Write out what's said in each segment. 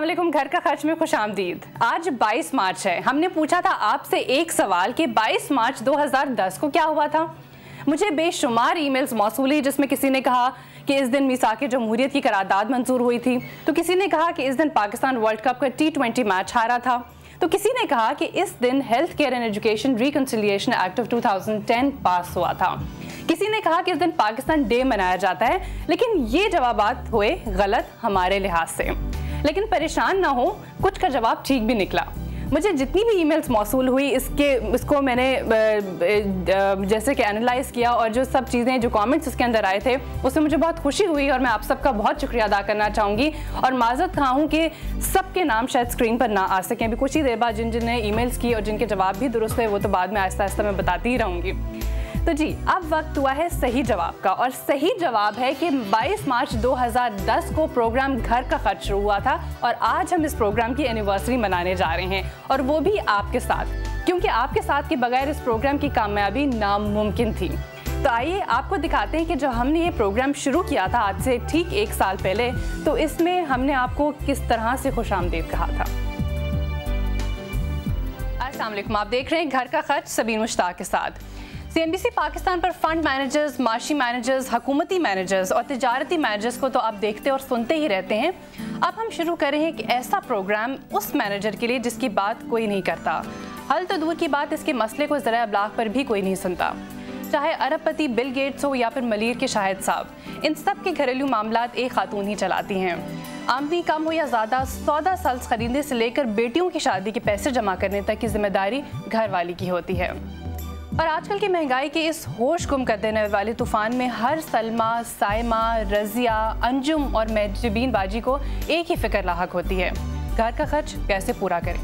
अस्सलामुअलैकुम, घर का खर्च में खुशामदीद। आज 22 मार्च है। हमने पूछा था आपसे एक सवाल कि 22 मार्च 2010 को क्या हुआ था। मुझे बेशुमार ईमेल्स मौसूल हुई जिसमें किसी ने कहा कि इस दिन मीसाक जमहूरियत की करारदाद मंजूर हुई थी, तो किसी ने कहा कि इस दिन पाकिस्तान वर्ल्ड कप का T20 मैच हारा था, तो किसी ने कहा कि इस दिन health care and education reconciliation act of 2010 पास हुआ था। किसी ने कहा कि इस दिन पाकिस्तान डे मनाया जाता है, लेकिन ये जवाबात हुए गलत हमारे लिहाज से। लेकिन परेशान ना हो, कुछ का जवाब ठीक भी निकला। मुझे जितनी भी ईमेल्स मौसूल हुई इसको मैंने जैसे कि एनालाइज किया और जो सब चीज़ें जो कमेंट्स इसके अंदर आए थे उससे मुझे बहुत खुशी हुई और मैं आप सबका बहुत शुक्रिया अदा करना चाहूँगी और माजरत खा हूँ कि सबके नाम शायद स्क्रीन पर ना आ सकें। अभी कुछ ही देर बाद जिन ईमेल्स की और जिनके जवाब भी दुरुस्त हुए वो तो बाद में आहिस्ता आहिस्ता मैं बताती ही रहूँगी। तो जी, अब वक्त हुआ है सही जवाब का और सही जवाब है कि 22 मार्च 2010 को प्रोग्राम घर का खर्च शुरू हुआ था और आज हम इस प्रोग्राम की एनिवर्सरी मनाने जा रहे हैं और वो भी आपके साथ, क्योंकि आपके साथ के बगैर इस प्रोग्राम की कामयाबी नामुमकिन थी। तो आइए आपको दिखाते हैं कि जब हमने ये प्रोग्राम शुरू किया था आज से ठीक 1 साल पहले, तो इसमें हमने आपको किस तरह से खुशामदीद कहा था। अस्सलाम वालेकुम, आप देख रहे हैं घर का खर्च सबीन मुश्ताक के साथ। CNBC पाकिस्तान पर फंड मैनेजर्स, माशी मैनेजर्स, हुकूमती मैनेजर्स और तिजारती मैनेजर्स को तो आप देखते और सुनते ही रहते हैं। अब हम शुरू कर रहे हैं कि ऐसा प्रोग्राम उस मैनेजर के लिए जिसकी बात कोई नहीं करता। हल तो दूर की बात, इसके मसले को ज़रा अबलाग पर भी कोई नहीं सुनता। चाहे अरबपति बिल गेट्स हो या फिर मलीर के शाहिद साहब, इन सब के घरेलू मामलात एक खातून ही चलाती हैं। आमदनी कम हो या ज़्यादा, सौदा सल्स खरीदने से लेकर बेटियों की शादी के पैसे जमा करने तक की जिम्मेदारी घर वाली की होती है। और आजकल की महंगाई के इस होश गुम कर देने वाले तूफान में हर सलमा, साइमा, रजिया, अंजुम और महजबीन बाजी को एक ही फिक्र लाहक होती है, घर का खर्च कैसे पूरा करें।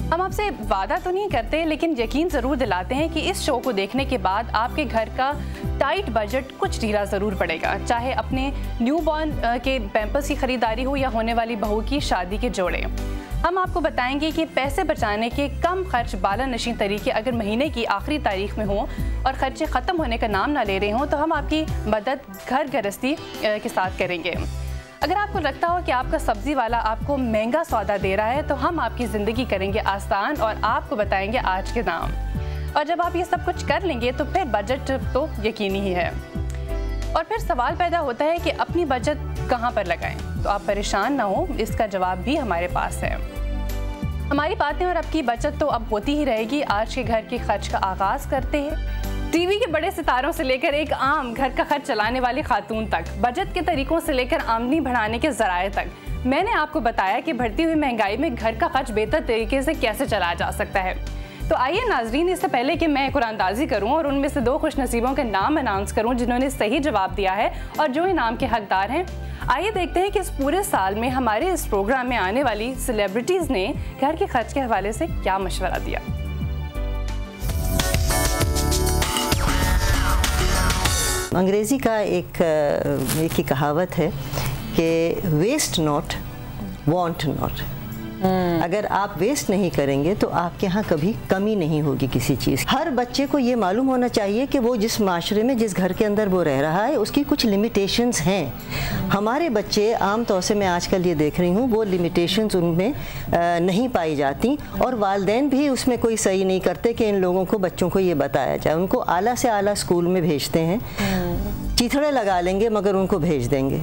हम आपसे वादा तो नहीं करते, लेकिन यकीन ज़रूर दिलाते हैं कि इस शो को देखने के बाद आपके घर का टाइट बजट कुछ ढीला ज़रूर पड़ेगा, चाहे अपने न्यूबॉर्न के पैम्पर्स की ख़रीदारी हो या होने वाली बहू की शादी के जोड़े। हम आपको बताएंगे कि पैसे बचाने के कम खर्च बाला नशीन तरीके अगर महीने की आखिरी तारीख में हों और ख़र्चे ख़त्म होने का नाम ना ले रहे हों तो हम आपकी मदद घर गृहस्थी के साथ करेंगे। अगर आपको लगता हो कि आपका सब्ज़ी वाला आपको महंगा सौदा दे रहा है तो हम आपकी ज़िंदगी करेंगे आसान और आपको बताएंगे आज के दाम। और जब आप ये सब कुछ कर लेंगे तो फिर बजट तो यकीनी ही है। और फिर सवाल पैदा होता है कि अपनी बचत कहाँ पर लगाएं। तो आप परेशान ना हो, इसका जवाब भी हमारे पास है। हमारी बातें और आपकी बचत तो अब होती ही रहेगी। आज के घर के खर्च का आगाज़ करते हैं। टीवी के बड़े सितारों से लेकर एक आम घर का खर्च चलाने वाली खातून तक, बचत के तरीकों से लेकर आमदनी बढ़ाने के ज़राए तक, मैंने आपको बताया कि बढ़ती हुई महंगाई में घर का खर्च बेहतर तरीके से कैसे चलाया जा सकता है। तो आइए नाजरीन, इससे पहले कि मैं कुरानदाजी करूं और उनमें से 2 खुशनसीबों के नाम अनाउंस करूं जिन्होंने सही जवाब दिया है और जो इनाम के हकदार हैं, आइए देखते हैं कि इस पूरे साल में हमारे इस प्रोग्राम में आने वाली सेलिब्रिटीज़ ने घर के खर्च के हवाले से क्या मशवरा दिया। अंग्रेज़ी का एक ही कहावत है कि वेस्ट नॉट वांट नॉट। अगर आप वेस्ट नहीं करेंगे तो आपके यहाँ कभी कमी नहीं होगी किसी चीज़। हर बच्चे को ये मालूम होना चाहिए कि वो जिस माशरे में, जिस घर के अंदर वो रह रहा है, उसकी कुछ लिमिटेशंस हैं। हमारे बच्चे आम तौर से, मैं आजकल ये देख रही हूँ, वो लिमिटेशंस उनमें नहीं पाई जाती और वालिदैन भी उसमें कोई सही नहीं करते कि इन लोगों को, बच्चों को ये बताया जाए। उनको आला से आला स्कूल में भेजते हैं, चिथड़े लगा लेंगे मगर उनको भेज देंगे।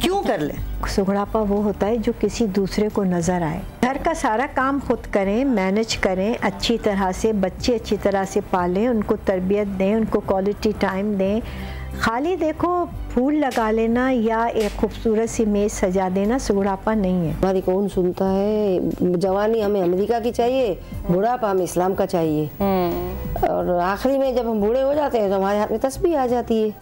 क्यों कर ले? सुगड़ापा वो होता है जो किसी दूसरे को नज़र आए। घर का सारा काम खुद करें, मैनेज करें अच्छी तरह से, बच्चे अच्छी तरह से पालें, उनको तरबियत दें, उनको क्वालिटी टाइम दें। खाली देखो फूल लगा लेना या एक खूबसूरत सी मेज़ सजा देना सुगड़ापा नहीं है। हमारी कौन सुनता है। जवानी हमें अमेरिका की चाहिए, बुढ़ापा हमें इस्लाम का चाहिए। और आखिरी में जब हम बूढ़े हो जाते हैं तो हमारे हाथ में तस्बीह आ जाती है।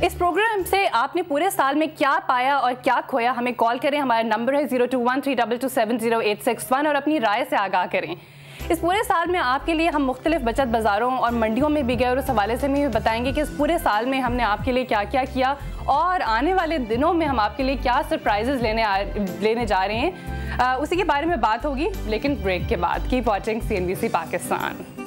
इस प्रोग्राम से आपने पूरे साल में क्या पाया और क्या खोया, हमें कॉल करें। हमारा नंबर है 0213227081 और अपनी राय से आगाह करें। इस पूरे साल में आपके लिए हम मुख्तलिफ बचत बाज़ारों और मंडियों में भी गए और उस हवाले से भी बताएंगे कि इस पूरे साल में हमने आपके लिए क्या क्या किया और आने वाले दिनों में हम आपके लिए क्या सरप्राइजेज़ लेने जा रहे हैं, उसी के बारे में बात होगी, लेकिन ब्रेक के बाद। Keep watching CNBC Pakistan.